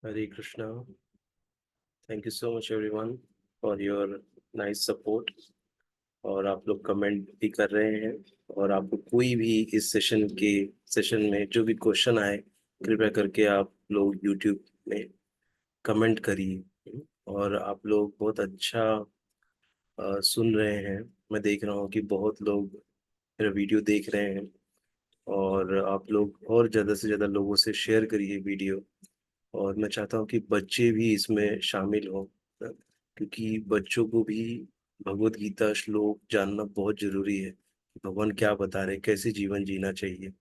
Hare Krishna. Thank you so much everyone for your nice support. और आप लोग comment भी कर रहे हैं। और आपको कोई भी इस सेशन में जो भी क्वेश्चन आए, कृपया करके आप लोग यूट्यूब में कमेंट करिए। और आप लोग बहुत अच्छा सुन रहे हैं। मैं देख रहा हूँ कि बहुत लोग मेरा वीडियो देख रहे हैं। और आप लोग और ज़्यादा से ज़्यादा लोगों से शेयर करिए वीडियो। और मैं चाहता हूँ कि बच्चे भी इसमें शामिल हों, क्योंकि बच्चों को भी भगवत गीता श्लोक जानना बहुत जरूरी है कि भगवान क्या बता रहे हैं, कैसे जीवन जीना चाहिए।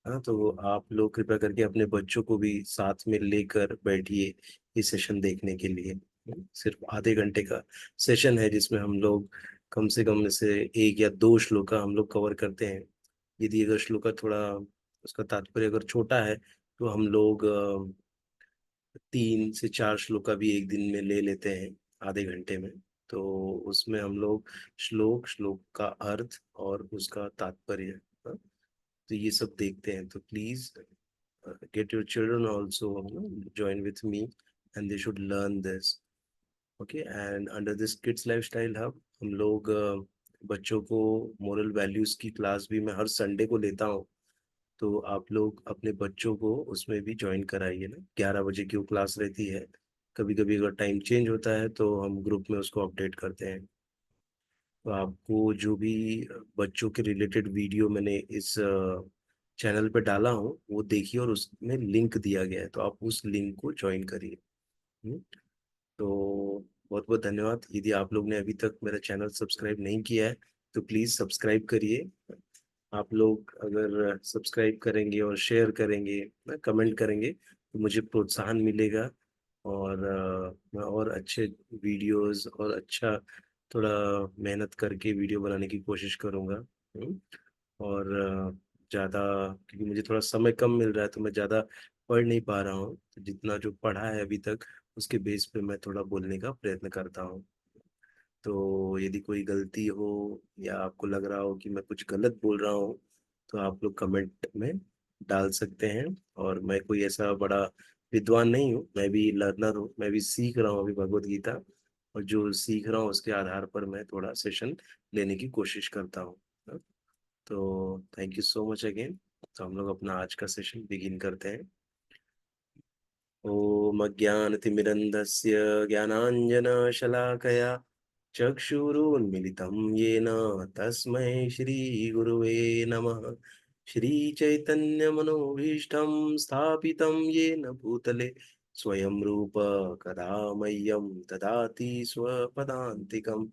हाँ, तो आप लोग कृपया करके अपने बच्चों को भी साथ में लेकर बैठिए इस सेशन देखने के लिए। सिर्फ आधे घंटे का सेशन है, जिसमें हम लोग कम से कम से एक या दो श्लोका हम लोग कवर करते हैं। यदि अगर श्लोका थोड़ा उसका तात्पर्य अगर छोटा है, तो हम लोग 3 से 4 श्लोका भी एक दिन में ले लेते हैं, आधे घंटे में। तो उसमें हम लोग श्लोक का अर्थ और उसका तात्पर्य, हाँ, तो ये सब देखते हैं। तो please get your children also join with me, and they should learn this. Okay, and under this kids lifestyle hub हम लोग बच्चों को मोरल वैल्यूज की क्लास भी मैं हर संडे को लेता हूँ। तो आप लोग अपने बच्चों को उसमें भी ज्वाइन कराइए ना। 11 बजे की वो क्लास रहती है। कभी कभी अगर टाइम चेंज होता है तो हम ग्रुप में उसको अपडेट करते हैं। तो आपको जो भी बच्चों के रिलेटेड वीडियो मैंने इस चैनल पे डाला हूँ वो देखिए, और उसमें लिंक दिया गया है, तो आप उस लिंक को ज्वाइन करिए। हम्म, तो बहुत बहुत धन्यवाद। यदि आप लोग ने अभी तक मेरा चैनल सब्सक्राइब नहीं किया है, तो प्लीज़ सब्सक्राइब करिए। आप लोग अगर सब्सक्राइब करेंगे और शेयर करेंगे ना, कमेंट करेंगे, तो मुझे प्रोत्साहन मिलेगा। और मैं और अच्छे वीडियोस और अच्छा थोड़ा मेहनत करके वीडियो बनाने की कोशिश करूँगा। और ज़्यादा, क्योंकि मुझे थोड़ा समय कम मिल रहा है तो मैं ज़्यादा पढ़ नहीं पा रहा हूँ। तो जितना जो पढ़ा है अभी तक, उसके बेस पे मैं थोड़ा बोलने का प्रयत्न करता हूँ। तो यदि कोई गलती हो या आपको लग रहा हो कि मैं कुछ गलत बोल रहा हूँ, तो आप लोग कमेंट में डाल सकते हैं। और मैं कोई ऐसा बड़ा विद्वान नहीं हूँ, मैं भी लर्नर हूँ, मैं भी सीख रहा हूँ अभी भगवत गीता। और जो सीख रहा हूँ उसके आधार पर मैं थोड़ा सेशन लेने की कोशिश करता हूँ। तो thank you so much again. तो हम लोग अपना आज का सेशन बिगिन करते हैं। ॐ अज्ञानतिमिरन्धस्य ज्ञानाञ्जनशलाकया चक्षुरुन्मिलितं येन तस्मै श्रीगुरुवे नमः। श्रीचैतन्यमनोभीष्टं स्थापितं येन भूतले स्वयं रूप कदा मह्यं ददाति स्वपदान्तिकम्।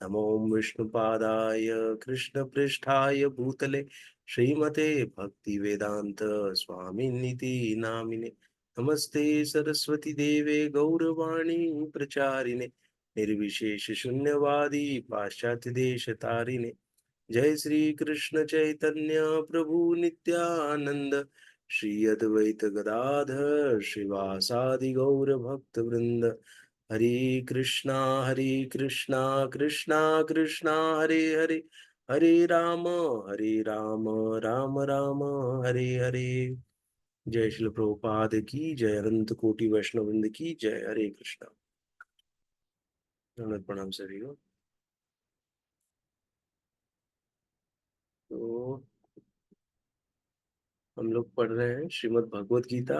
नमो विष्णुपादाय कृष्णपृष्ठाय भूतले श्रीमते भक्तिवेदान्त स्वामिनिति नामिने। नमस्ते सरस्वती देवे गौरवाणी प्रचारिणे निर्विशेष शून्यवादी पाश्चात्य देश तारिणे। जय श्री कृष्ण चैतन्य प्रभु नित्यानंद, श्री अद्वैत गदाधर श्रीवासादि गौर भक्त वृंद। हरे कृष्णा कृष्णा कृष्णा हरे हरे, हरे राम राम राम हरे हरे। जय श्री प्रभुपाद की जय, अनंत कोटि वैष्णव वृंद की जय। हरे कृष्णा। धन्यवाद, प्रणाम सभी को। तो हम लोग पढ़ रहे हैं श्रीमद् भगवत गीता,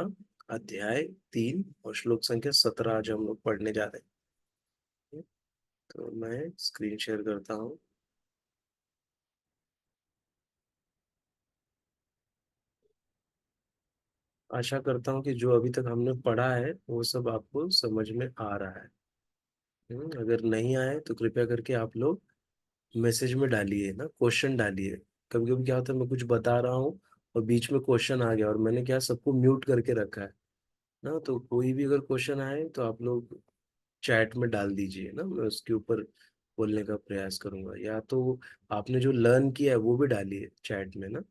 अध्याय 3 और श्लोक संख्या 17 आज हम लोग पढ़ने जा रहे हैं। तो मैं स्क्रीन शेयर करता हूँ। आशा करता हूँ कि जो अभी तक हमने पढ़ा है वो सब आपको समझ में आ रहा है। अगर नहीं आए तो कृपया करके आप लोग मैसेज में डालिए ना, क्वेश्चन डालिए। कभी कभी क्या होता है, मैं कुछ बता रहा हूँ और बीच में क्वेश्चन आ गया और मैंने क्या सबको म्यूट करके रखा है ना। तो कोई भी अगर क्वेश्चन आए तो आप लोग चैट में डाल दीजिए ना, मैं उसके ऊपर बोलने का प्रयास करूंगा। या तो आपने जो लर्न किया है वो भी डालिए चैट में ना,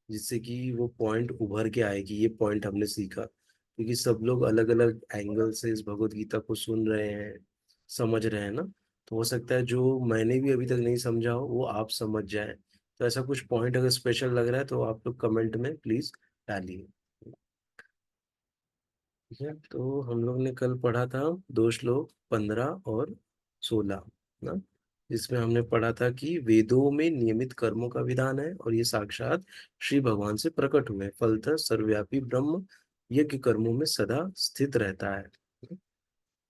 जिससे कि वो पॉइंट उभर के आए कि ये पॉइंट हमने सीखा। क्योंकि सब लोग अलग अलग एंगल से इस भगवत गीता को सुन रहे हैं, समझ रहे हैं ना। तो हो सकता है जो मैंने भी अभी तक नहीं समझा हो वो आप समझ जाए। तो ऐसा कुछ पॉइंट अगर स्पेशल लग रहा है तो आप लोग कमेंट में प्लीज डालिए। ठीक है, तो हम लोग ने कल पढ़ा था 2 श्लोक 15 और 16 ना, जिसमें हमने पढ़ा था कि वेदों में नियमित कर्मों का विधान है और ये साक्षात श्री भगवान से प्रकट हुए हैं। फलतः सर्वव्यापी ब्रह्म यज्ञ कर्मों में सदा स्थित रहता है।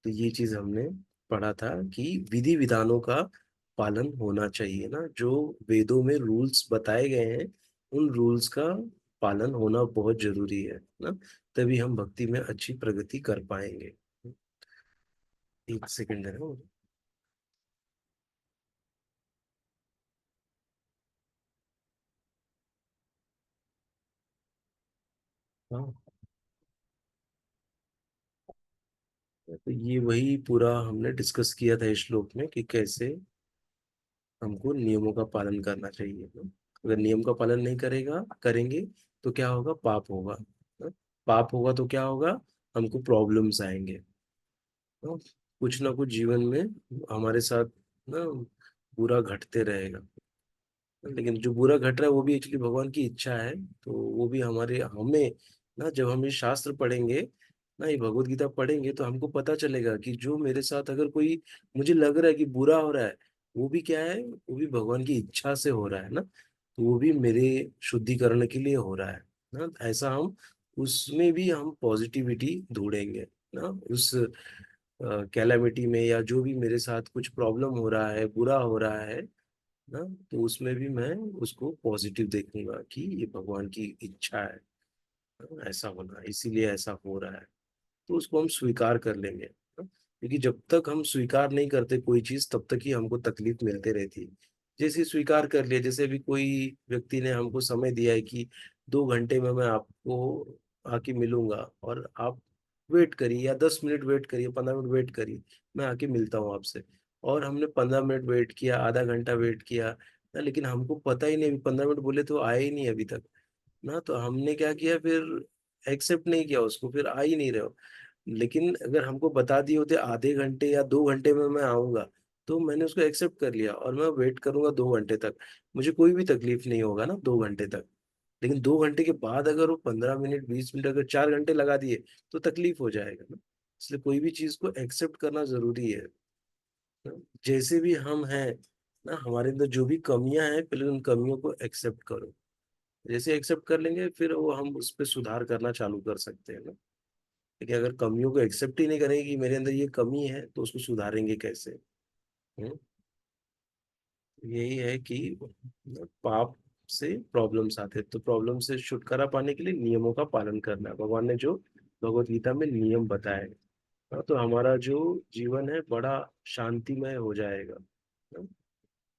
तो ये चीज हमने पढ़ा था कि विधि विधानों का पालन होना चाहिए ना, जो वेदों में रूल्स बताए गए हैं उन रूल्स का पालन होना बहुत जरूरी है ना, तभी हम भक्ति में अच्छी प्रगति कर पाएंगे। एक सेकंड है ना। हाँ, तो ये वही पूरा हमने डिस्कस किया था इस श्लोक में कि कैसे हमको नियमों का पालन करना चाहिए ना? अगर नियम का पालन नहीं करेंगे तो क्या होगा, पाप होगा ना? पाप होगा तो क्या होगा, हमको प्रॉब्लम्स आएंगे ना? कुछ ना कुछ जीवन में हमारे साथ ना बुरा घटते रहेगा। लेकिन जो बुरा घट रहा है वो भी एक्चुअली भगवान की इच्छा है। तो वो भी हमारे हमें ना, जब हम ये शास्त्र पढ़ेंगे ना, ये भगवत गीता पढ़ेंगे तो हमको पता चलेगा कि जो मेरे साथ अगर कोई मुझे लग रहा है कि बुरा हो रहा है, वो भी क्या है, वो भी भगवान की इच्छा से हो रहा है ना। तो वो भी मेरे शुद्धिकरण के लिए हो रहा है ना। ऐसा हम उसमें भी हम पॉजिटिविटी ढूंढेंगे ना, उस कैलामिटी में या जो भी मेरे साथ कुछ प्रॉब्लम हो रहा है, बुरा हो रहा है ना, तो उसमें भी मैं उसको पॉजिटिव देखूंगा कि ये भगवान की इच्छा है ना, ऐसा होना, इसीलिए ऐसा हो रहा है। तो उसको हम स्वीकार कर लेंगे ना। क्योंकि जब तक हम स्वीकार नहीं करते कोई चीज तब तक ही हमको तकलीफ मिलते रहती है। जैसे स्वीकार कर लिया, जैसे अभी कोई व्यक्ति ने हमको समय दिया है कि 2 घंटे में मैं आपको आके मिलूंगा, और आप वेट करिए या 10 मिनट वेट करिए, 15 मिनट वेट करिए, मैं आके मिलता हूँ आपसे। और हमने 15 मिनट वेट किया, आधा घंटा वेट किया ना, लेकिन हमको पता ही नहीं, 15 मिनट बोले तो आए ही नहीं अभी तक ना। तो हमने क्या किया फिर, एक्सेप्ट नहीं किया उसको, फिर आ ही नहीं रहे हो। लेकिन अगर हमको बता दिए होते आधे घंटे या 2 घंटे में मैं आऊंगा, तो मैंने उसको एक्सेप्ट कर लिया और मैं वेट करूंगा 2 घंटे तक, मुझे कोई भी तकलीफ नहीं होगा ना 2 घंटे तक। लेकिन 2 घंटे के बाद अगर वो 15 मिनट 20 मिनट अगर 4 घंटे लगा दिए तो तकलीफ हो जाएगा ना। इसलिए कोई भी चीज को एक्सेप्ट करना जरूरी है ना? जैसे भी हम हैं ना, हमारे अंदर जो भी कमियां हैं पहले उन कमियों को एक्सेप्ट करो। जैसे एक्सेप्ट कर लेंगे फिर वो हम उस पर सुधार करना चालू कर सकते हैं ना। लेकिन अगर कमियों को एक्सेप्ट ही नहीं करेंगे कि मेरे अंदर ये कमी है, तो उसको सुधारेंगे कैसे? हम्म? यही है कि पाप से प्रॉब्लम्स आते हैं, तो प्रॉब्लम से छुटकारा पाने के लिए नियमों का पालन करना है। भगवान ने जो भगवत गीता में नियम बताए हैं, हाँ, तो हमारा जो जीवन है बड़ा शांतिमय हो जाएगा ना?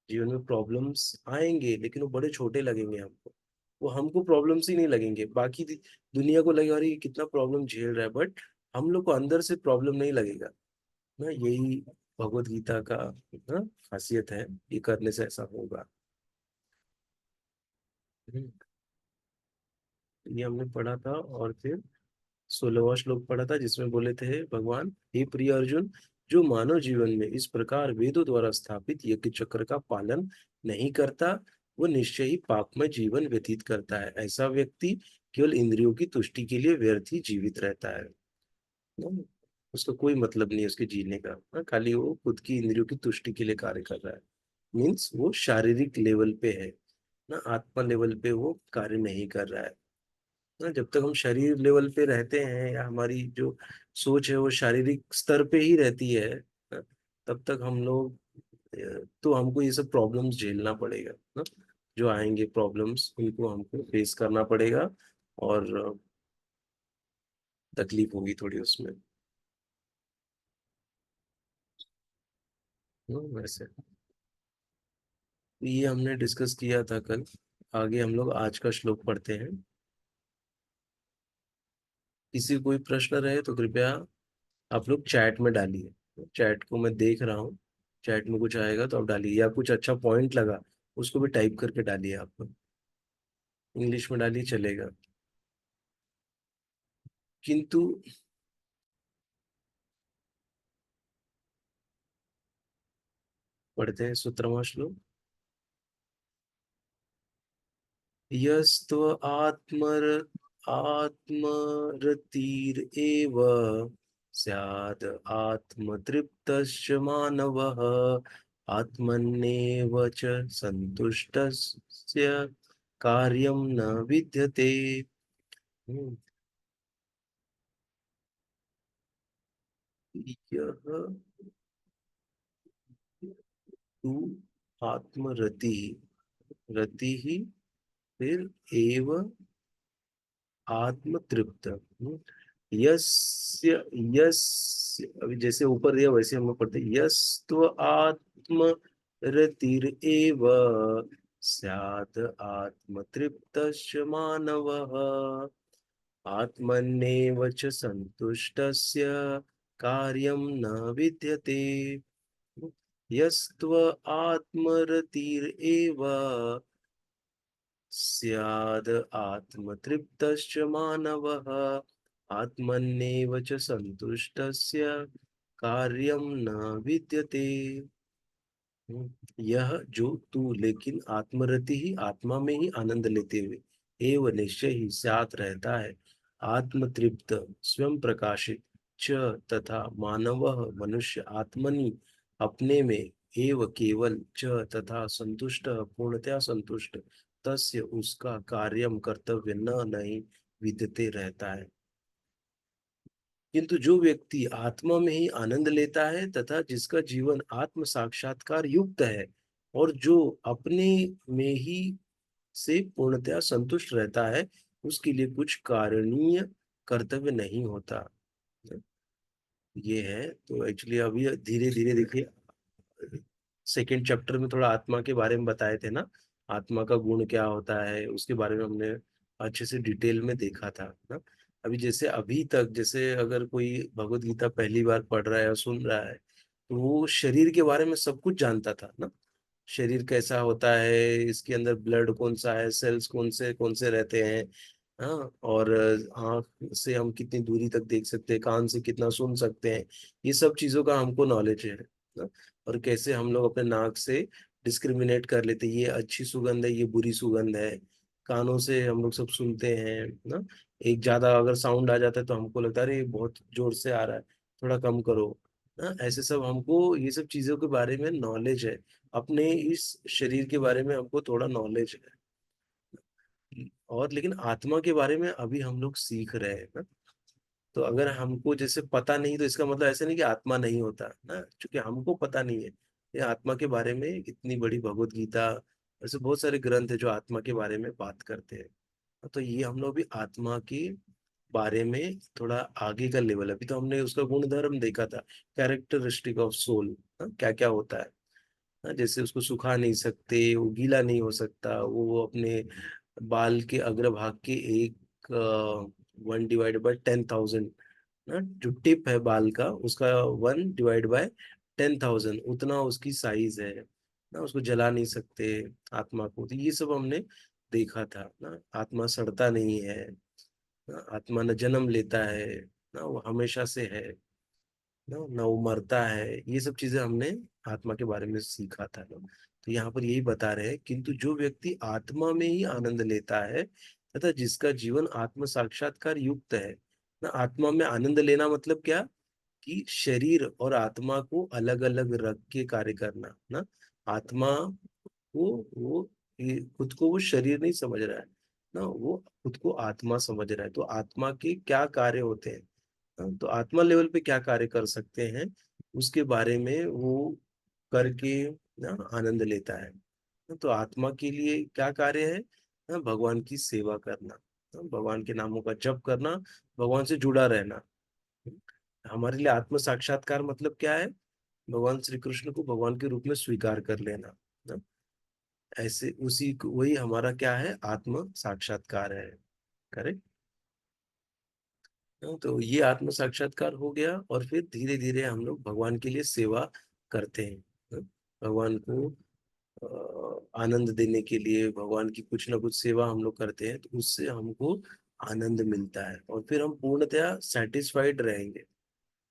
जीवन में प्रॉब्लम्स आएंगे लेकिन वो बड़े छोटे लगेंगे हमको। वो हमको प्रॉब्लम्स ही नहीं लगेंगे, बाकी दुनिया को लगेगा अरे ये कितना प्रॉब्लम झेल रहा है, बट हम लोग को अंदर से प्रॉब्लम नहीं लगेगा ना। यही भगवत गीता का ना खासियत है, ये करने से ऐसा होगा। हम्म, ये हमने पढ़ा था। और फिर 16वां श्लोक पढ़ा था जिसमें बोले थे भगवान, हे प्रिय अर्जुन, जो मानव जीवन में इस प्रकार वेदों द्वारा स्थापित यज्ञ चक्र का पालन नहीं करता, वो निश्चय ही पापमय जीवन व्यतीत करता है। ऐसा व्यक्ति केवल इंद्रियों की तुष्टि के लिए व्यर्थ ही जीवित रहता है ना? उसका कोई मतलब नहीं है उसके जीने का ना, खाली वो खुद की इंद्रियों की तुष्टि के लिए कार्य कर रहा है। मीन्स वो शारीरिक लेवल पे है ना, आत्मा लेवल पे वो कार्य नहीं कर रहा है ना। जब तक हम शरीर लेवल पे रहते हैं या हमारी जो सोच है वो शारीरिक स्तर पे ही रहती है ना, तब तक हम लोग तो हमको ये सब प्रॉब्लम्स झेलना पड़ेगा ना। जो आएंगे प्रॉब्लम्स उनको हमको फेस करना पड़ेगा, और तकलीफ होगी थोड़ी उसमें। वैसे ये हमने डिस्कस किया था कल। आगे हम लोग आज का श्लोक पढ़ते हैं। किसी कोई प्रश्न रहे तो कृपया आप लोग चैट में डालिए, चैट को मैं देख रहा हूँ। चैट में कुछ आएगा तो आप डालिए, या कुछ अच्छा पॉइंट लगा उसको भी टाइप करके डालिए आप। इंग्लिश में डालिए चलेगा। किंतु पढ़ते हैं 17वां श्लोक। यस्त्व आत्मर आत्मरतिरेव स्याद् आत्मतृप्तश्च मानवः आत्मन्येव च सन्तुष्टस्य कार्यं न विद्यते। हम्म, यह तू आत्मरति, रति ही फिर एव आत्मतृप्त। यस्य यस्य अभी जैसे ऊपर दिया वैसे हम लोग पढ़ते हैं, यस्त्व आत्म रतिरेव स्यात् आत्मतृप्तश्च मानवः आत्मन्येव च सन्तुष्टस्य कार्यं न विद्यते। यस्त्व आत्मरतिरेव स्याद् आत्मतृप्तश्च मानवः आत्मन्येव च सन्तुष्टस्य कार्यं न विद्यते। यह जो तू लेकिन आत्मरति ही आत्मा में ही आनंद लेते हुए एवं निश्चय ही साथ रहता है, आत्मतृप्त स्वयं प्रकाशित च तथा मानव मनुष्य आत्मनि अपने में एव केवल च तथा संतुष्ट पूर्णतया संतुष्ट तस्य उसका कार्यम कर्तव्य न नहीं विद्यते रहता है। किंतु जो व्यक्ति आत्मा में ही आनंद लेता है तथा जिसका जीवन आत्म साक्षात्कार युक्त है और जो अपने में ही से पूर्णतया संतुष्ट रहता है, उसके लिए कुछ कारणीय कर्तव्य नहीं होता। ये है। तो एक्चुअली अभी धीरे धीरे देखिए, सेकेंड चैप्टर में थोड़ा आत्मा के बारे में बताए थे ना, आत्मा का गुण क्या होता है उसके बारे में हमने अच्छे से डिटेल में देखा था ना। अभी जैसे अभी तक जैसे अगर कोई भगवत गीता पहली बार पढ़ रहा है या सुन रहा है तो वो शरीर के बारे में सब कुछ जानता था ना। शरीर कैसा होता है, इसके अंदर ब्लड कौन सा है, सेल्स कौन से रहते हैं, हाँ, और आँख से हम कितनी दूरी तक देख सकते हैं, कान से कितना सुन सकते हैं, ये सब चीजों का हमको नॉलेज है ना। और कैसे हम लोग अपने नाक से डिस्क्रिमिनेट कर लेते हैं, ये अच्छी सुगंध है ये बुरी सुगंध है। कानों से हम लोग सब सुनते हैं ना, एक ज्यादा अगर साउंड आ जाता है तो हमको लगता है अरे ये बहुत जोर से आ रहा है, थोड़ा कम करो ना। ऐसे सब हमको ये सब चीजों के बारे में नॉलेज है, अपने इस शरीर के बारे में हमको थोड़ा नॉलेज है। और लेकिन आत्मा के बारे में अभी हम लोग सीख रहे हैं ना। तो अगर हमको जैसे पता नहीं तो इसका मतलब ऐसा नहीं कि आत्मा नहीं होता ना, क्योंकि हमको पता नहीं है। ये आत्मा के बारे में इतनी बड़ी भगवत गीता, ऐसे बहुत सारे ग्रंथ है जो आत्मा के बारे में बात करते हैं। तो ये हम लोग भी आत्मा के बारे में थोड़ा आगे का लेवल, अभी तो हमने उसका गुणधर्म देखा था, कैरेक्टरिस्टिक ऑफ सोल, क्या क्या होता है। जैसे उसको सुखा नहीं सकते, वो गीला नहीं हो सकता, वो अपने बाल के अग्रभाग के एक 1/10,000 ना, जो टिप है बाल का उसका 1/10,000 उतना उसकी साइज है ना। उसको जला नहीं सकते आत्मा को। तो ये सब हमने देखा था ना। आत्मा सड़ता नहीं है ना, आत्मा न जन्म लेता है ना, वो हमेशा से है ना, ना वो मरता है। ये सब चीजें हमने आत्मा के बारे में सीखा था ना। तो यहाँ पर यही बता रहे हैं, किंतु जो व्यक्ति आत्मा में ही आनंद लेता है तथा जिसका जीवन आत्म साक्षात्कार युक्त है ना। आत्मा में आनंद लेना मतलब क्या, कि शरीर और आत्मा को अलग अलग रख के कार्य करना ना। आत्मा वो खुद को वो शरीर नहीं समझ रहा है ना, वो खुद को आत्मा समझ रहा है। तो आत्मा के क्या कार्य होते हैं, तो आत्मा लेवल पे क्या कार्य कर सकते हैं, उसके बारे में वो करके ना आनंद लेता है। तो आत्मा के लिए क्या कार्य है ना, भगवान की सेवा करना, भगवान के नामों का जप करना, भगवान से जुड़ा रहना। हमारे लिए आत्म साक्षात्कार मतलब क्या है, भगवान श्री कृष्ण को भगवान के रूप में स्वीकार कर लेना ना। ऐसे वही हमारा क्या है, आत्म साक्षात्कार है। करेक्ट। तो ये आत्म साक्षात्कार हो गया और फिर धीरे धीरे हम लोग भगवान के लिए सेवा करते हैं ना? भगवान को आनंद देने के लिए भगवान की कुछ ना कुछ सेवा हम लोग करते हैं, तो उससे हमको आनंद मिलता है और फिर हम पूर्णतया सेटिस्फाइड रहेंगे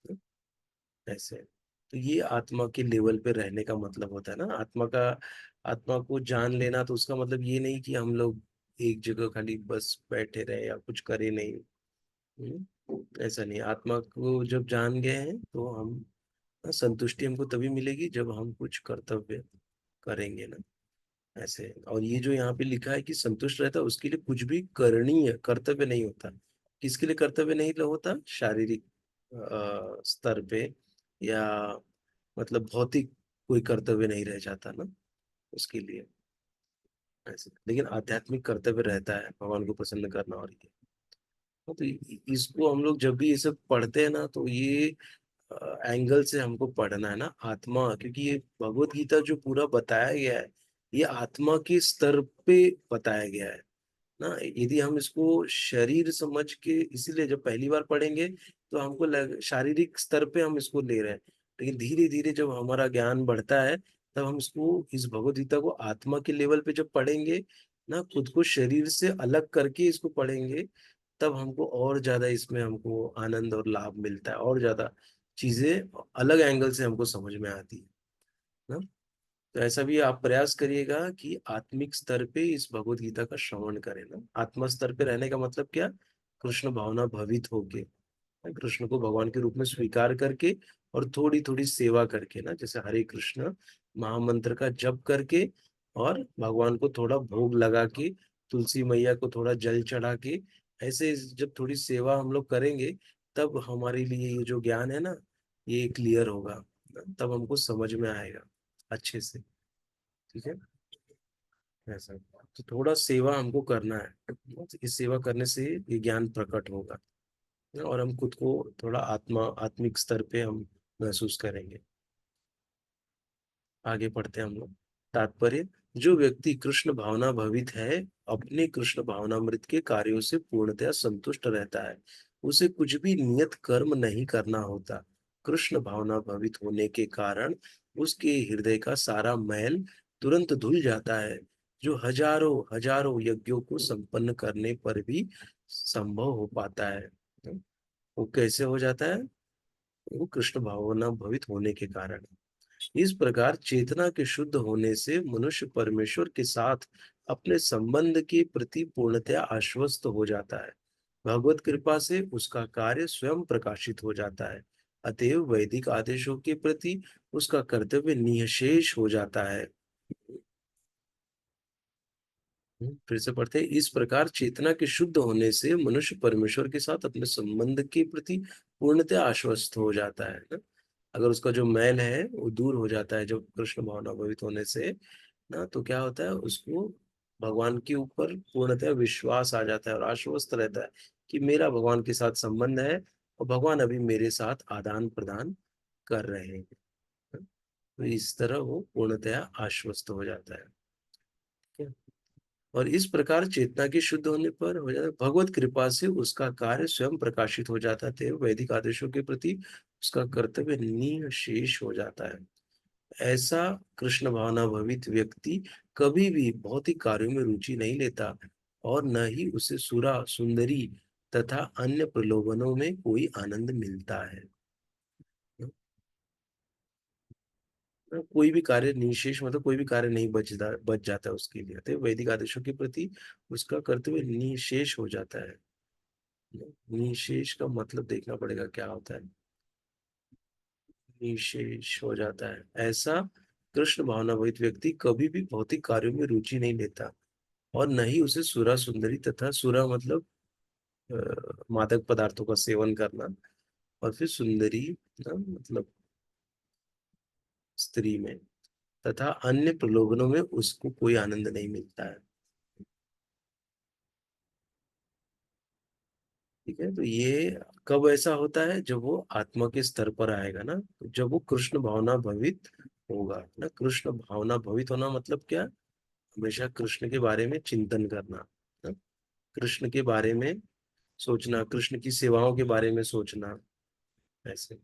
ना? ऐसे। तो ये आत्मा के लेवल पे रहने का मतलब होता है ना। आत्मा को जान लेना, तो उसका मतलब ये नहीं कि हम लोग एक जगह खाली बस बैठे रहे या कुछ करे नहीं। ऐसा नहीं, आत्मा को जब जान गए हैं तो हम, संतुष्टि हमको तभी मिलेगी जब हम कुछ कर्तव्य करेंगे ना। ऐसे, और ये जो यहाँ पे लिखा है कि संतुष्ट रहता है उसके लिए कुछ भी करणीय कर्तव्य नहीं होता। किसके लिए कर्तव्य नहीं होता? शारीरिक स्तर पे, या मतलब भौतिक कोई कर्तव्य नहीं रह जाता ना उसके लिए। ऐसे, लेकिन आध्यात्मिक कर्तव्य रहता है भगवान को प्रसन्न करना। और ये तो इसको हम लोग जब भी ये सब पढ़ते हैं ना, तो ये एंगल से हमको पढ़ना है ना, आत्मा, क्योंकि ये भगवत गीता जो पूरा बताया गया है, ये आत्मा के स्तर पे बताया गया है ना। यदि हम इसको शरीर समझ के, इसीलिए जब पहली बार पढ़ेंगे तो हमको शारीरिक स्तर पे हम इसको ले रहे हैं, लेकिन धीरे धीरे जब हमारा ज्ञान बढ़ता है, तब हम इसको, इस भगवत गीता को आत्मा के लेवल पे जब पढ़ेंगे ना, खुद को शरीर से अलग करके इसको पढ़ेंगे, तब हमको और ज्यादा इसमें हमको आनंद और लाभ मिलता है, और ज्यादा चीजें अलग एंगल से हमको समझ में आती है ना। तो ऐसा भी आप प्रयास करिएगा कि आत्मिक स्तर पे इस भगवत गीता का श्रवण करें ना। आत्मा स्तर पे रहने का मतलब क्या? कृष्ण भावना भवित होके, कृष्ण को भगवान के रूप में स्वीकार करके, और थोड़ी थोड़ी सेवा करके ना, जैसे हरे कृष्ण महामंत्र का जप करके, और भगवान को थोड़ा भोग लगा के, तुलसी मैया को थोड़ा जल चढ़ा के, ऐसे जब थोड़ी सेवा हम लोग करेंगे, तब हमारे लिए ये जो ज्ञान है ना, ये क्लियर होगा, तब हमको समझ में आएगा अच्छे से। ठीक है, ऐसा। तो थोड़ा सेवा हमको करना है, इस सेवा करने से ये ज्ञान प्रकट होगा, और हम खुद को थोड़ा आत्मिक स्तर पे हम महसूस करेंगे। आगे पढ़ते हैं हम लोग। तात्पर्य: जो व्यक्ति कृष्ण भावना भवित है, अपने कृष्ण भावनामृत के कार्यों से पूर्णतया संतुष्ट रहता है। उसे कुछ भी नियत कर्म नहीं करना होता। कृष्ण भावना भवित होने के कारण उसके हृदय का सारा मैल तुरंत धुल जाता है, जो हजारों हजारों यज्ञों को संपन्न करने पर भी संभव हो पाता है। वो कैसे हो जाता है? वो कृष्ण भावना भवित होने के कारण। इस प्रकार चेतना के शुद्ध होने से मनुष्य परमेश्वर के साथ अपने संबंध के प्रति पूर्णतया आश्वस्त हो जाता है। भगवत कृपा से उसका कार्य स्वयं प्रकाशित हो जाता है। अतएव वैदिक आदेशों के प्रति उसका कर्तव्य निःशेष हो जाता है। फिर से पढ़ते हैं। इस प्रकार चेतना के शुद्ध होने से मनुष्य परमेश्वर के साथ अपने संबंध के प्रति पूर्णतः आश्वस्त हो जाता है ना। अगर उसका जो मैल है वो दूर हो जाता है जब कृष्ण भावना भवित होने से ना, तो क्या होता है, उसको भगवान के ऊपर पूर्णतः विश्वास आ जाता है, और आश्वस्त रहता है कि मेरा भगवान के साथ संबंध है, और भगवान अभी मेरे साथ आदान प्रदान कर रहे हैं। तो इस तरह वो पूर्णतः आश्वस्त हो जाता है। ठीक है? और इस प्रकार चेतना के शुद्ध होने पर हो जाता है, भगवत कृपा से उसका कार्य स्वयं प्रकाशित हो जाता है, वैदिक आदेशों के प्रति उसका कर्तव्य निःशेष हो जाता है। ऐसा कृष्ण भावना भवित व्यक्ति कभी भी भौतिक कार्यों में रुचि नहीं लेता, और न ही उसे सुरा सुंदरी तथा अन्य प्रलोभनों में कोई आनंद मिलता है। कोई भी कार्य निशेष, मतलब कोई भी कार्य नहीं बच जाता है उसके लिए, तो वैदिक आदेशों के प्रति उसका कर्तव्य निशेष हो जाता है। निशेष का मतलब देखना पड़ेगा क्या होता है। निशेष हो जाता है, ऐसा कृष्ण भावनावित व्यक्ति कभी भी भौतिक कार्यों में रुचि नहीं लेता, और न ही उसे सुरा सुंदरी तथा सुरा मतलब मादक पदार्थों का सेवन करना, और फिर सुंदरी मतलब स्त्री में, तथा अन्य प्रलोभनों में उसको कोई आनंद नहीं मिलता है। ठीक है, तो ये कब ऐसा होता है? जब वो आत्मा के स्तर पर आएगा ना, तो जब वो कृष्ण भावना भवित होगा ना। कृष्ण भावना भवित होना मतलब क्या? हमेशा कृष्ण के बारे में चिंतन करना ना, कृष्ण के बारे में सोचना, कृष्ण की सेवाओं के बारे में सोचना। ऐसे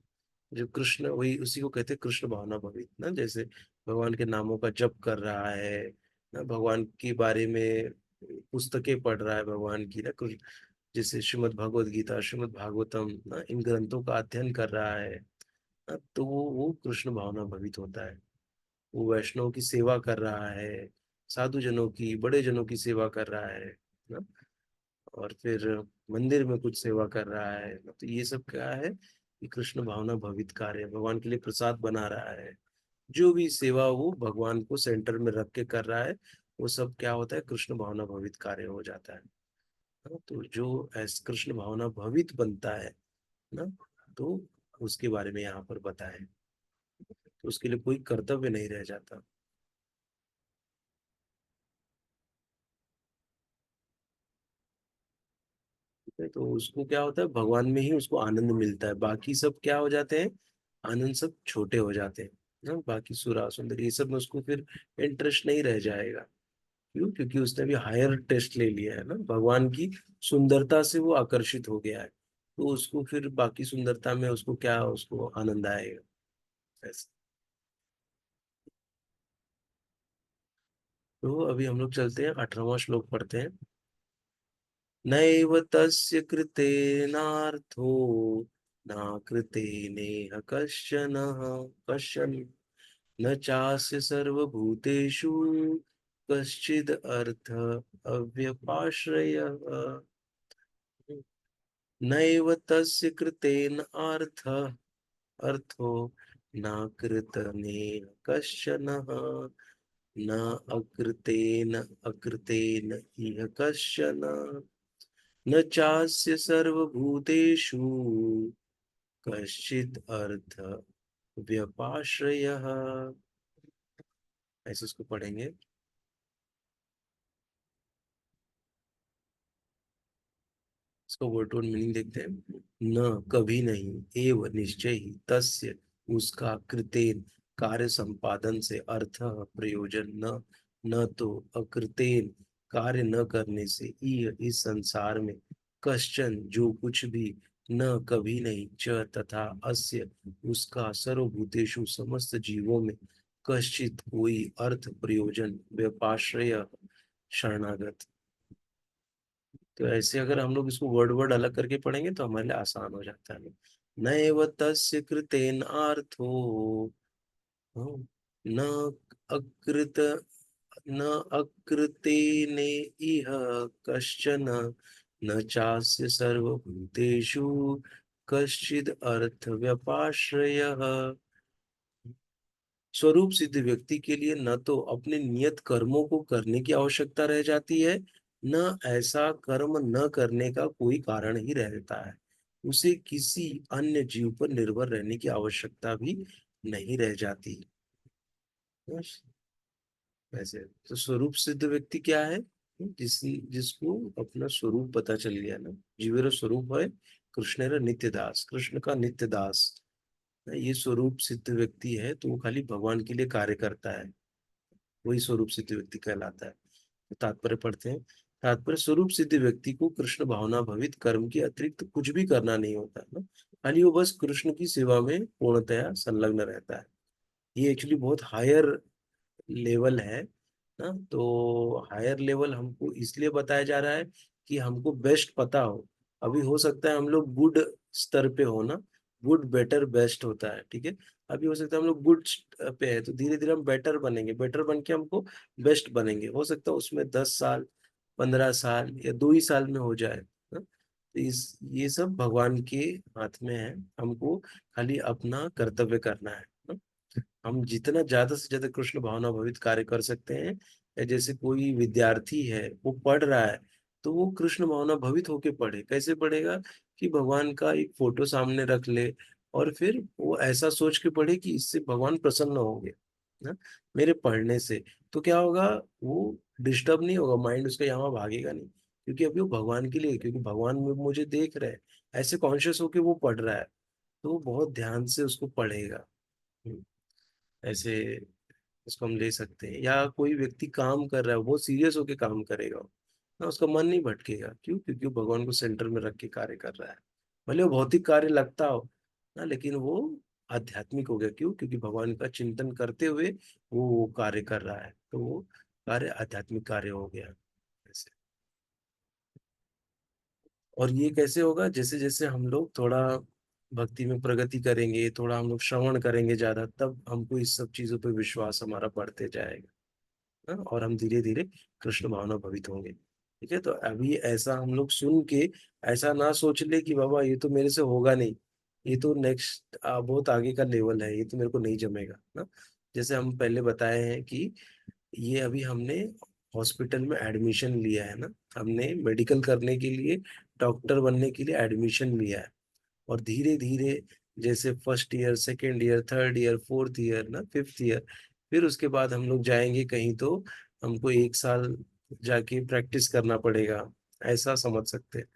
जो कृष्ण, वही उसी को कहते हैं कृष्ण भावना भवित ना। जैसे भगवान के नामों का जप कर रहा है ना, भगवान के बारे में पुस्तकें पढ़ रहा है भगवान की ना, जैसे श्रीमद् भगवत गीता, श्रीमद् भागवतम ना, इन ग्रंथों का अध्ययन कर रहा है ना, तो वो कृष्ण भावना भवित होता है। वो वैष्णव की सेवा कर रहा है, साधु जनों की, बड़े जनों की सेवा कर रहा है ना। और फिर मंदिर में कुछ सेवा कर रहा है, तो ये सब क्या है कि कृष्ण भावना भवित कार्य है। भगवान के लिए प्रसाद बना रहा है, जो भी सेवा वो भगवान को सेंटर में रख के कर रहा है, वो सब क्या होता है, कृष्ण भावना भवित कार्य हो जाता है। हाँ, तो जो ऐस कृष्ण भावना भवित बनता है ना, तो उसके बारे में यहाँ पर बताएं, तो उसके लिए कोई कर्तव्य नहीं रह जाता। ठीक है, तो उसको क्या होता है, भगवान में ही उसको आनंद मिलता है, बाकी सब क्या हो जाते हैं, आनंद सब छोटे हो जाते हैं ना। बाकी सुरा सुंदर ये सब में उसको फिर इंटरेस्ट नहीं रह जाएगा। क्यों? क्योंकि उसने भी हायर टेस्ट ले लिया है ना, भगवान की सुंदरता से वो आकर्षित हो गया है, तो उसको फिर बाकी सुंदरता में उसको क्या, उसको आनंद आएगा ऐसे। तो अभी हम लोग चलते हैं, 18वां श्लोक पढ़ते हैं। नैव तस्य कृतेनार्थो न कृतेनेह कश्चन न चास्य सर्वभूतेषु कश्चिद अर्थ अव्यपाश्रयः। नैव तस्य कृतेन अर्थो न कृतनेन कश्चन न अकृतेन इह कश्चन न चास्य सर्वभूतेषु कश्चित् अर्थ व्यपाश्रयः। ऐसे उसको पढ़ेंगे। इसको वर्ड टू मीनिंग देखते हैं। न कभी नहीं, एव निश्चय ही, तस्य उसका, कृतेन कार्य संपादन से, अर्थ प्रयोजन न, न तो अकृतेन कार्य न करने से, इस संसार में, कश्चन जो कुछ भी, न कभी नहीं, च तथा, अस्य उसका, सर्वभूतेषु समस्त जीवों में, कश्चित कोई, अर्थ प्रयोजन, व्यपाश्रय शरणागत। तो ऐसे अगर हम लोग इसको वर्ड वर्ड अलग करके पढ़ेंगे तो हमारे लिए आसान हो जाता है। नैव तस्य कृतेन आर्थो, न अकृत न अकृतेने इह कश्चन न चास्य सर्वभूतेषु कश्चिद अर्थ व्यपाश्रयः। स्वरूप सिद्ध व्यक्ति के लिए न तो अपने नियत कर्मों को करने की आवश्यकता रह जाती है, न ऐसा कर्म न करने का कोई कारण ही रहता है। उसे किसी अन्य जीव पर निर्भर रहने की आवश्यकता भी नहीं रह जाती। बस, वैसे तो स्वरूप सिद्ध व्यक्ति क्या है, जिसको अपना स्वरूप पता चल गया ना, जीवेर स्वरूप है कृष्णेर नित्य दास, कृष्ण का नित्य दास। ये स्वरूप सिद्ध व्यक्ति है, तो वो खाली भगवान के लिए कार्य करता है, वही स्वरूप सिद्ध व्यक्ति कहलाता है। तो तात्पर्य पढ़ते हैं। तात्पर्य, स्वरूप सिद्ध व्यक्ति को कृष्ण भावना भवित कर्म के अतिरिक्त कुछ भी करना नहीं होता है ना, खाली वो बस कृष्ण की सेवा में पूर्णतया संलग्न रहता है। ये एक्चुअली बहुत हायर लेवल है ना। तो हायर लेवल हमको इसलिए बताया जा रहा है कि हमको बेस्ट पता हो। अभी हो सकता है हम लोग गुड स्तर पे हो ना, गुड बेटर बेस्ट होता है, ठीक है। अभी हो सकता है हम लोग गुड पे है, तो धीरे धीरे हम बेटर बनेंगे, बेटर बन के हमको बेस्ट बनेंगे, हो सकता है उसमें 10 साल, 15 साल या 2 ही साल में हो जाए ना। तो इस ये सब भगवान के हाथ में है, हमको खाली अपना कर्तव्य करना है ना। हम जितना ज्यादा से ज्यादा कृष्ण भावना भवित कार्य कर सकते हैं, या जैसे कोई विद्यार्थी है वो पढ़ रहा है, तो वो कृष्ण भावना भवित होके पढ़े। कैसे पढ़ेगा, कि भगवान का एक फोटो सामने रख ले, और फिर वो ऐसा सोच के पढ़े कि इससे भगवान प्रसन्न होंगे ना, मेरे पढ़ने से। तो क्या होगा, वो डिस्टर्ब नहीं होगा, माइंड उसका यहाँ भागेगा नहीं, क्योंकि अभी वो भगवान के लिए, क्योंकि भगवान मुझे देख रहे हैं, ऐसे कॉन्शियस होके वो पढ़ रहा है, तो वो बहुत ध्यान से उसको पढ़ेगा। ऐसे इसको हम ले सकते हैं। या कोई व्यक्ति काम कर रहा है, वो सीरियस होके काम करेगा ना, उसका मन नहीं भटकेगा। क्यों? क्योंकि वो भगवान को सेंटर में रख के कार्य कर रहा है। भले वो भौतिक कार्य लगता हो ना, लेकिन वो आध्यात्मिक हो गया। क्यों? क्योंकि भगवान का चिंतन करते हुए वो कार्य कर रहा है, तो वो कार्य आध्यात्मिक कार्य हो गया ऐसे। और ये कैसे होगा, जैसे जैसे हम लोग थोड़ा भक्ति में प्रगति करेंगे, थोड़ा हम लोग श्रवण करेंगे ज्यादा, तब हमको इस सब चीजों पे विश्वास हमारा बढ़ते जाएगा। हाँ, और हम धीरे धीरे कृष्ण भावना भवित होंगे। ठीक है, तो अभी ऐसा हम लोग सुन के ऐसा ना सोच ले कि बाबा ये तो मेरे से होगा नहीं, ये तो नेक्स्ट बहुत आगे का लेवल है, ये तो मेरे को नहीं जमेगा ना। जैसे हम पहले बताए हैं कि ये अभी हमने हॉस्पिटल में एडमिशन लिया है ना, हमने मेडिकल करने के लिए, डॉक्टर बनने के लिए एडमिशन लिया है। और धीरे धीरे जैसे first year, second year, third year, fourth year ना, फिफ्थ ईयर, फिर उसके बाद हम लोग जाएंगे कहीं तो हमको 1 साल जाके प्रैक्टिस करना पड़ेगा, ऐसा समझ सकते हैं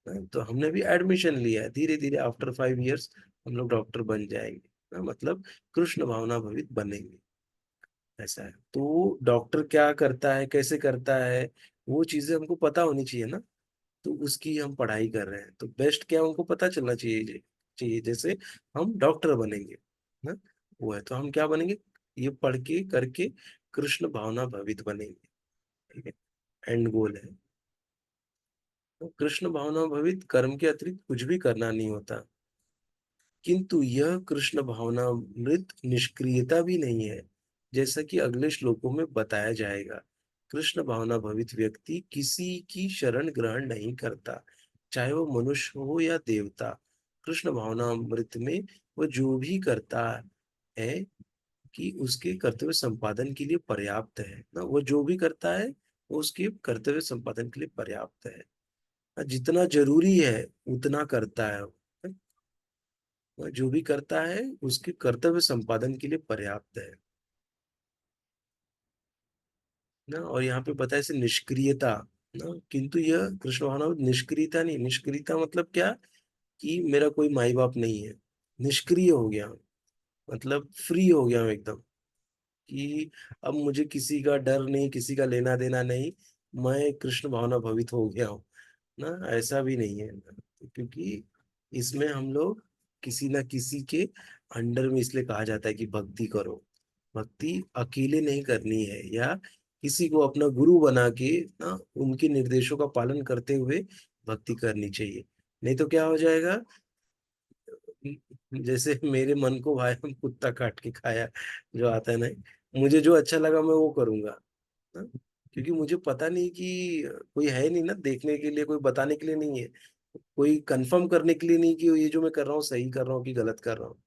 ना? तो हमने भी एडमिशन लिया है, धीरे धीरे आफ्टर 5 इयर्स हम लोग डॉक्टर बन जाएंगे ना, मतलब कृष्ण भावना भवित बनेंगे, ऐसा है। तो डॉक्टर क्या करता है, कैसे करता है, वो चीजें हमको पता होनी चाहिए ना। तो उसकी हम पढ़ाई कर रहे हैं, तो बेस्ट क्या हमको पता चलना चाहिए जैसे हम डॉक्टर बनेंगे ना, वो है तो हम क्या बनेंगे, ये पढ़ के करके कृष्ण भावना भवित बनेंगे, ठीक है, एंड गोल है। तो कृष्ण भावना भवित कर्म के अतिरिक्त कुछ भी करना नहीं होता, किंतु यह कृष्ण भावनामृत निष्क्रियता भी नहीं है, जैसा कि अगले श्लोकों में बताया जाएगा। कृष्ण भावना भवित व्यक्ति किसी की शरण ग्रहण नहीं करता, चाहे वो मनुष्य हो या देवता। कृष्ण भावनामृत में वो जो भी करता है कि उसके कर्तव्य संपादन के लिए पर्याप्त है ना, वो जो भी करता है वो उसके कर्तव्य संपादन के लिए पर्याप्त है, जितना जरूरी है उतना करता है, वह जो भी करता है उसके कर्तव्य संपादन के लिए पर्याप्त है ना। और यहाँ पे बताया इसे निष्क्रियता ना, किंतु यह कृष्ण भावना निष्क्रियता नहीं, निष्क्रियता मतलब क्या, कि मेरा कोई माई बाप नहीं है, निष्क्रिय हो गया हूँ, मतलब फ्री हो गया हूँ एकदम, कि अब मुझे किसी का डर नहीं, किसी का लेना देना नहीं, मैं कृष्ण भावना भवित हो गया हूँ ना, ऐसा भी नहीं है। क्योंकि इसमें हम लोग किसी ना किसी के अंडर में, इसलिए कहा जाता है कि भक्ति करो, भक्ति अकेले नहीं करनी है, या किसी को अपना गुरु बना के ना उनके निर्देशों का पालन करते हुए भक्ति करनी चाहिए। नहीं तो क्या हो जाएगा, जैसे मेरे मन को भाई हम कुत्ता काट के खाया, जो आता है ना, मुझे जो अच्छा लगा मैं वो करूंगा ना, क्योंकि मुझे पता नहीं कि कोई है नहीं ना देखने के लिए, कोई बताने के लिए नहीं है, कोई कंफर्म करने के लिए नहीं कि ये जो मैं कर रहा हूँ सही कर रहा हूँ कि गलत कर रहा हूँ।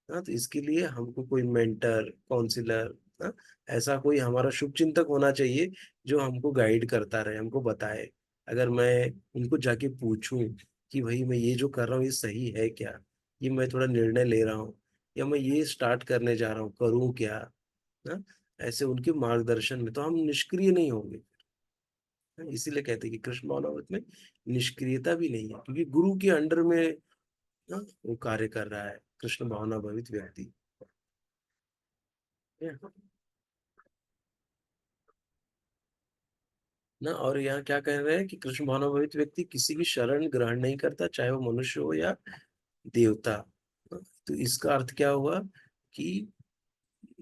हाँ, तो इसके लिए हमको कोई मेंटर, काउंसलर, हाँ, ऐसा कोई हमारा शुभ चिंतक होना चाहिए जो हमको गाइड करता रहे, हमको बताए। अगर मैं उनको जाके पूछूं कि भाई मैं ये जो कर रहा हूँ ये सही है क्या, ये मैं थोड़ा निर्णय ले रहा हूँ, या मैं ये स्टार्ट करने जा रहा हूँ, करूँ क्या ना, ऐसे उनके मार्गदर्शन में तो हम निष्क्रिय नहीं होंगे। हाँ, इसीलिए कहते हैं कि कृष्ण भावनामृत में निष्क्रियता भी नहीं है, क्योंकि गुरु के अंडर में ना वो कार्य कर रहा है कृष्ण भावना भवित व्यक्ति। ना, और यहाँ क्या कह रहे हैं कि कृष्ण भावनाभवित व्यक्ति किसी की शरण ग्रहण नहीं करता, चाहे वो मनुष्य हो या देवता। तो इसका अर्थ क्या हुआ कि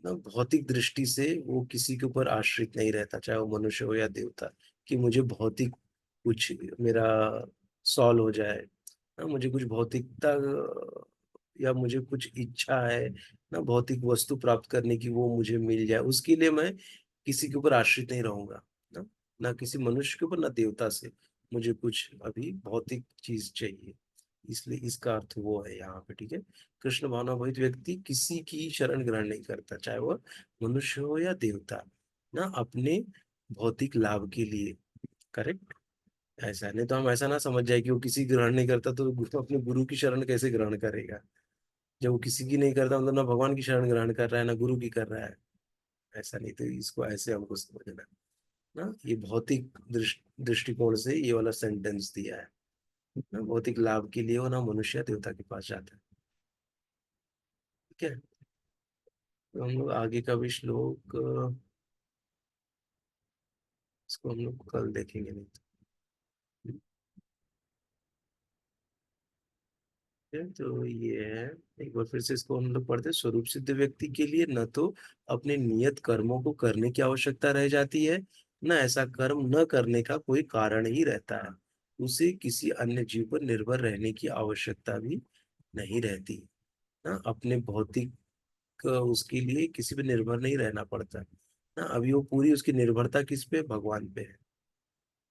ना भौतिक दृष्टि से वो किसी के ऊपर आश्रित नहीं रहता, चाहे वो मनुष्य हो या देवता, कि मुझे भौतिक कुछ मेरा सॉल्व हो जाए ना, मुझे कुछ भौतिकता या मुझे कुछ इच्छा है ना भौतिक वस्तु प्राप्त करने की, वो मुझे मिल जाए, उसके लिए मैं किसी के ऊपर आश्रित नहीं रहूंगा ना, ना किसी मनुष्य के ऊपर ना देवता से, मुझे कुछ अभी भौतिक चीज चाहिए, इसलिए इसका अर्थ वो है यहाँ पे, ठीक है। कृष्ण भावनाभवित व्यक्ति किसी की शरण ग्रहण नहीं करता, चाहे वह मनुष्य हो या देवता, ना अपने भौतिक लाभ के लिए, करेक्ट। ऐसा नहीं तो हम ऐसा ना समझ जाए कि वो किसी की ग्रहण नहीं करता तो अपने गुरु की शरण कैसे ग्रहण करेगा, जब वो किसी की नहीं करता मतलब ना भगवान की शरण ग्रहण कर रहा है ना गुरु की कर रहा है। ऐसा नहीं, तो इसको ऐसे हमको समझना ना, ये भौतिक दृष्टिकोण से ये वाला सेंटेंस दिया है ना, भौतिक लाभ के लिए वो ना मनुष्य देवता के पास जाता है, ठीक है। तो हम लोग आगे का भी श्लोक इसको हम लोग कल देखेंगे, नहीं तो ठीक है, तो ये है। एक बार फिर से इसको हम लोग पढ़ते हैं। स्वरूप सिद्ध व्यक्ति के लिए न तो अपने नियत कर्मों को करने की आवश्यकता रह जाती है, न ऐसा कर्म न करने का कोई कारण ही रहता है, उसे किसी अन्य जीव पर निर्भर रहने की आवश्यकता भी नहीं रहती ना, अपने भौतिक उसके लिए किसी पे निर्भर नहीं रहना पड़ता ना, अभी वो पूरी उसकी निर्भरता किस पे, भगवान पे है।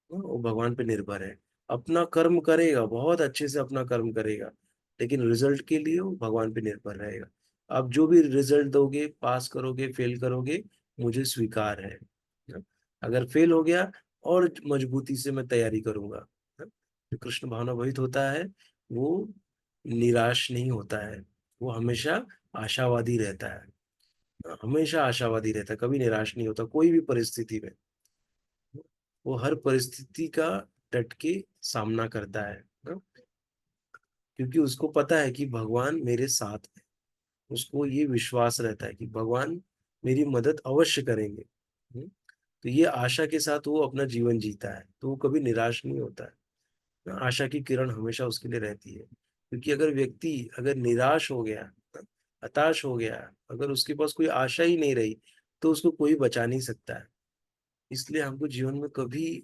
वो भगवान पे निर्भर है। अपना कर्म करेगा, बहुत अच्छे से अपना कर्म करेगा, लेकिन रिजल्ट के लिए वो भगवान पे निर्भर रहेगा। आप जो भी रिजल्ट दोगे, पास करोगे, फेल करोगे, मुझे स्वीकार है ना? अगर फेल हो गया, और मजबूती से मैं तैयारी करूंगा ना? जो कृष्ण भावनाभवित होता है, वो निराश नहीं होता है, वो हमेशा आशावादी रहता है। हमेशा आशावादी रहता है, कभी निराश नहीं होता कोई भी परिस्थिति में। वो हर परिस्थिति का डट के सामना करता है ना? क्योंकि उसको पता है कि भगवान मेरे साथ है। उसको ये विश्वास रहता है कि भगवान मेरी मदद अवश्य करेंगे। तो ये आशा के साथ वो अपना जीवन जीता है, तो वो कभी निराश नहीं होता है ना? आशा की किरण हमेशा उसके लिए रहती है। क्योंकि अगर व्यक्ति अगर निराश हो गया, हताश हो गया, अगर उसके पास कोई आशा ही नहीं रही, तो उसको कोई बचा नहीं सकता है। इसलिए हमको जीवन में कभी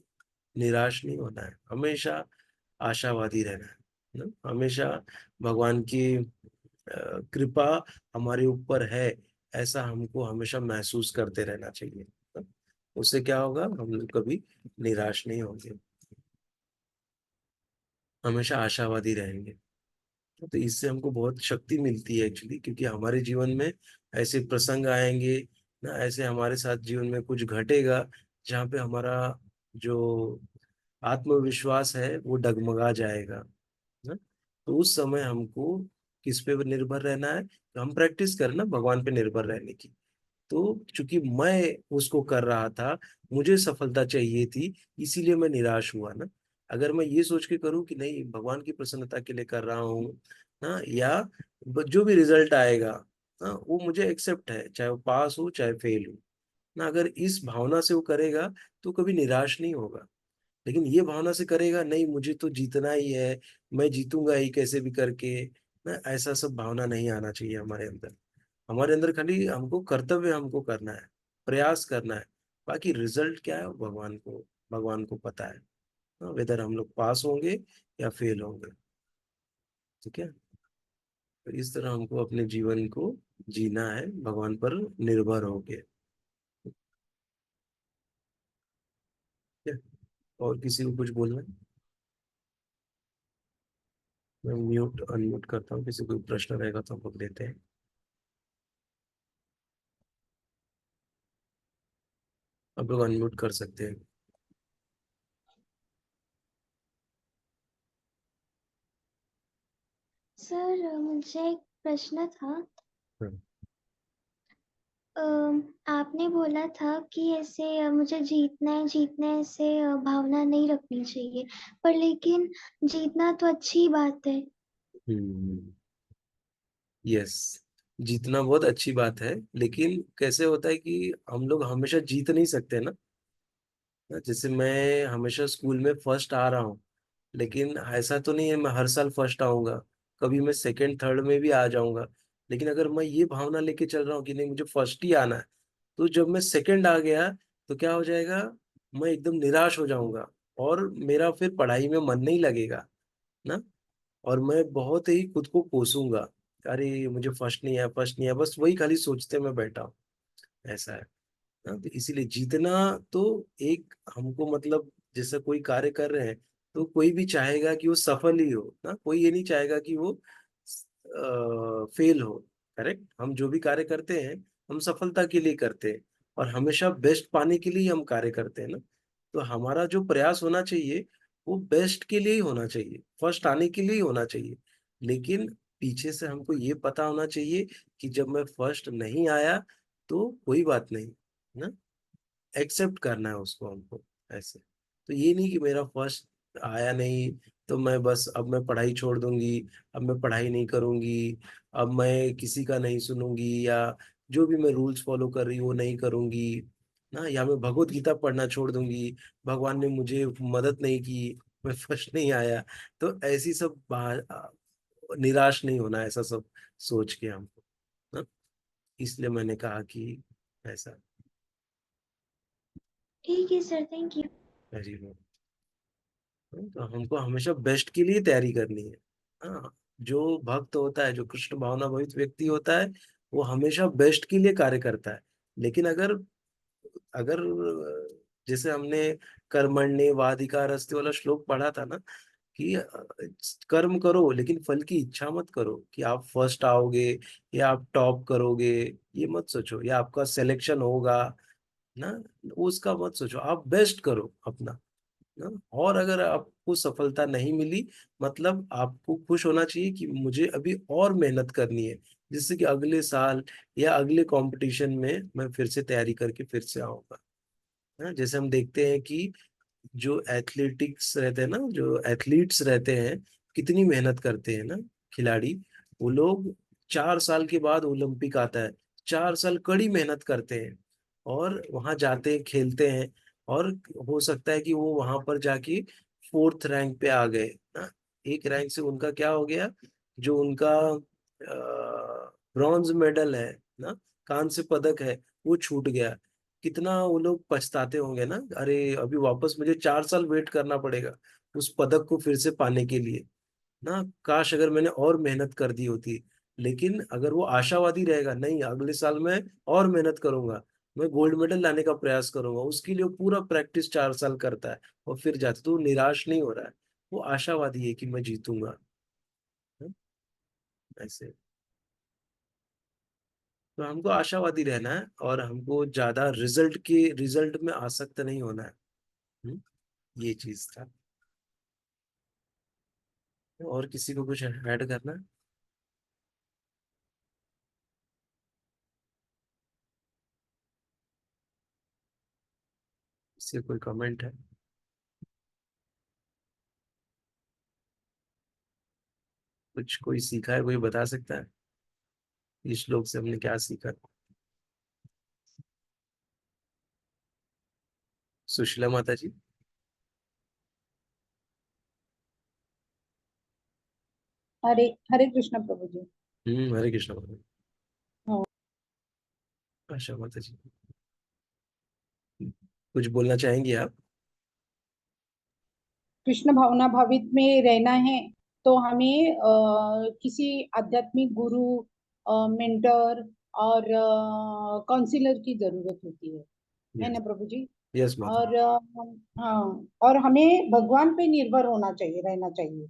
निराश नहीं होना है, हमेशा आशावादी रहना है ना? हमेशा भगवान की कृपा हमारे ऊपर है, ऐसा हमको हमेशा महसूस करते रहना चाहिए ना? उससे क्या होगा, हम लोग कभी निराश नहीं होंगे, हमेशा आशावादी रहेंगे। तो इससे हमको बहुत शक्ति मिलती है एक्चुअली, क्योंकि हमारे जीवन में ऐसे प्रसंग आएंगे ना, ऐसे हमारे साथ जीवन में कुछ घटेगा जहाँ पे हमारा जो आत्मविश्वास है वो डगमगा जाएगा ना? तो उस समय हमको किस पे निर्भर रहना है, तो हम प्रैक्टिस करना भगवान पे निर्भर रहने की। तो चूंकि मैं उसको कर रहा था, मुझे सफलता चाहिए थी, इसीलिए मैं निराश हुआ ना। अगर मैं ये सोच के करूं कि नहीं, भगवान की प्रसन्नता के लिए कर रहा हूँ ना, या जो भी रिजल्ट आएगा ना, वो मुझे एक्सेप्ट है, चाहे वो पास हो चाहे फेल हो ना, अगर इस भावना से वो करेगा, तो कभी निराश नहीं होगा। लेकिन ये भावना से करेगा, नहीं मुझे तो जीतना ही है, मैं जीतूंगा ही कैसे भी करके ना, ऐसा सब भावना नहीं आना चाहिए हमारे अंदर। हमारे अंदर खाली हमको कर्तव्य हमको करना है, प्रयास करना है। बाकी रिजल्ट क्या है वो भगवान को पता है, वेदर हम लोग पास होंगे या फेल होंगे। ठीक है, तो इस तरह हमको अपने जीवन को जीना है, भगवान पर निर्भर होके। ठीक है, और किसी को कुछ बोलना है? मैं म्यूट अनम्यूट करता हूँ, किसी को प्रश्न रहेगा तो हम लोग लेते हैं। आप लोग अनम्यूट कर सकते हैं। सर मुझे एक प्रश्न था। हम्म। आपने बोला था कि ऐसे मुझे जीतना है ऐसे भावना नहीं रखनी चाहिए, पर लेकिन जीतना तो अच्छी बात है। यस, जीतना बहुत अच्छी बात है, लेकिन कैसे होता है कि हम लोग हमेशा जीत नहीं सकते ना। जैसे मैं हमेशा स्कूल में फर्स्ट आ रहा हूँ, लेकिन ऐसा तो नहीं है मैं हर साल फर्स्ट आऊंगा। कभी मैं सेकंड थर्ड में भी आ जाऊंगा। लेकिन अगर मैं ये भावना लेके चल रहा हूँ कि नहीं मुझे फर्स्ट ही आना है, तो जब मैं सेकंड आ गया, तो क्या हो जाएगा, मैं एकदम निराश हो जाऊंगा, और मेरा फिर पढ़ाई में मन नहीं लगेगा ना। और मैं बहुत ही खुद को कोसूंगा, अरे मुझे फर्स्ट नहीं आया, फर्स्ट नहीं आया, बस वही खाली सोचते मैं बैठा हूँ। ऐसा है ना? तो इसीलिए जीतना तो एक हमको मतलब, जैसे कोई कार्य कर रहे हैं, तो कोई भी चाहेगा कि वो सफल ही हो ना, कोई ये नहीं चाहेगा कि वो फेल हो। करेक्ट, हम जो भी कार्य करते हैं, हम सफलता के लिए करते हैं, और हमेशा बेस्ट पाने के लिए ही हम कार्य करते हैं ना। तो हमारा जो प्रयास होना चाहिए, वो बेस्ट के लिए ही होना चाहिए, फर्स्ट आने के लिए ही होना चाहिए। लेकिन पीछे से हमको ये पता होना चाहिए कि जब मैं फर्स्ट नहीं आया, तो कोई बात नहीं ना, एक्सेप्ट करना है उसको हमको। ऐसे तो ये नहीं कि मेरा फर्स्ट आया नहीं, तो मैं बस अब मैं पढ़ाई छोड़ दूंगी, अब मैं पढ़ाई नहीं करूंगी, अब मैं किसी का नहीं सुनूंगी, या जो भी मैं रूल्स फॉलो कर रही हूँ वो नहीं करूंगी ना, या मैं भगवत गीता पढ़ना छोड़ दूंगी, भगवान ने मुझे मदद नहीं की, मैं फर्स्ट नहीं आया। तो ऐसी सब निराश नहीं होना, ऐसा सब सोच के हमको ना। इसलिए मैंने कहा कि ऐसा। ठीक है sir, thank you. Very good. तो हमको हमेशा बेस्ट के लिए तैयारी करनी है। हाँ, जो भक्त होता है, जो कृष्ण भावना भवित व्यक्ति होता है, वो हमेशा बेस्ट के लिए कार्य करता है। लेकिन अगर अगर जैसे हमने कर्मण्येवाधिकारस्ते वाला श्लोक पढ़ा था ना, कि कर्म करो लेकिन फल की इच्छा मत करो, कि आप फर्स्ट आओगे या आप टॉप करोगे, ये मत सोचो, या आपका सिलेक्शन होगा ना, उसका मत सोचो, आप बेस्ट करो अपना ना। और अगर आपको सफलता नहीं मिली, मतलब आपको खुश होना चाहिए कि मुझे अभी और मेहनत करनी है, जिससे कि अगले साल या अगले कंपटीशन में मैं फिर से तैयारी करके फिर से आऊंगा ना। जैसे हम देखते हैं कि जो एथलेटिक्स रहते हैं ना, जो एथलीट्स रहते हैं, कितनी मेहनत करते हैं ना खिलाड़ी। वो लोग 4 साल के बाद ओलंपिक आता है, 4 साल कड़ी मेहनत करते हैं और वहां जाते हैं, खेलते हैं, और हो सकता है कि वो वहां पर जाके 4th रैंक पे आ गए ना। एक रैंक से उनका क्या हो गया, जो उनका ब्रॉन्ज मेडल है ना, कांस्य पदक है, वो छूट गया। कितना वो लोग पछताते होंगे ना, अरे अभी वापस मुझे 4 साल वेट करना पड़ेगा उस पदक को फिर से पाने के लिए ना। काश अगर मैंने और मेहनत कर दी होती। लेकिन अगर वो आशावादी रहेगा, नहीं अगले साल मैं और मेहनत करूंगा, मैं गोल्ड मेडल लाने का प्रयास करूंगा, उसके लिए वो पूरा प्रैक्टिस 4 साल करता है और फिर जाता, तो वो निराश नहीं हो रहा है, वो आशावादी है कि मैं जीतूंगा। है? ऐसे तो हमको आशावादी रहना है और हमको ज्यादा रिजल्ट में आसक्त नहीं होना है। हम्म, ये चीज था। और किसी को कुछ ऐड करना है? इससे कोई कमेंट है? कुछ कोई सीखा है, कोई बता सकता है इस श्लोक से हमने क्या सीखा? सुशीला माता जी। हरे हरे कृष्ण प्रभु जी। हरे कृष्ण माता जी। हाँ, आशा माता जी, कुछ बोलना चाहेंगी आप? कृष्ण भावना भावित में रहना है तो हमें किसी आध्यात्मिक गुरु, मेंटर और काउंसलर की जरूरत होती है यस। ना प्रभु जी। यस माता जी। और हाँ, और हमें भगवान पे निर्भर होना चाहिए, रहना चाहिए।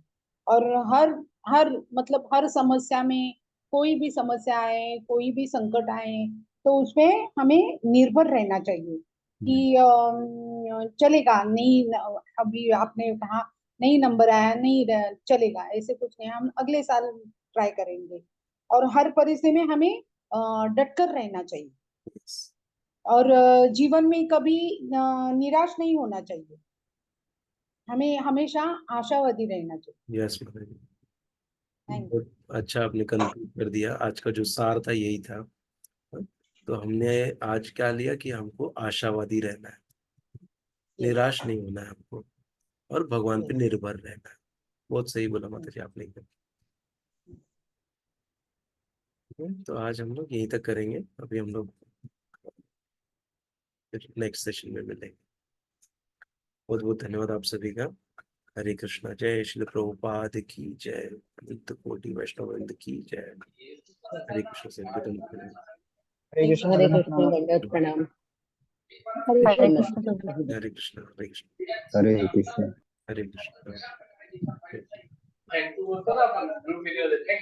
और हर हर मतलब हर समस्या में, कोई भी समस्या आए, कोई भी संकट आए, तो उसमें हमें निर्भर रहना चाहिए कि चलेगा नहीं, अभी आपने कहा नहीं नंबर आया, नहीं चलेगा, ऐसे कुछ नहीं, हम अगले साल ट्राई करेंगे। और हर परिस्थिति में हमें डटकर रहना चाहिए। यस। और जीवन में कभी निराश नहीं होना चाहिए, हमें हमेशा आशावादी रहना चाहिए। यस माता जी। थैंक बहुत अच्छा आपने कंक्लूड कर दिया, आज का जो सार था यही था। तो हमने आज क्या लिया कि हमको आशावादी रहना है, यू। यस। निराश नहीं होना है हमको, और भगवान पे यस। निर्भर रहना है। बहुत सही बोला माता जी आपने एकदम। तो आज हम लोग यहीं तक करेंगे, अभी हम लोग फिर नेक्स्ट सेशन में मिलेंगे। बहुत बहुत धन्यवाद आप सभी का। हरे कृष्णा, जय श्री प्रभुपाद की जय, नित्य कोटि वैष्णव वृंद की जय। हरे कृष्ण से हरे कृष्ण हरे दंडवत कृष्ण। प्रणाम। प्रणाम। हरे हरे कृष्ण। कृष्ण प्रभु। हरे कृष्ण, हरे कृष्ण, हरे कृष्ण। हरे कृष्ण।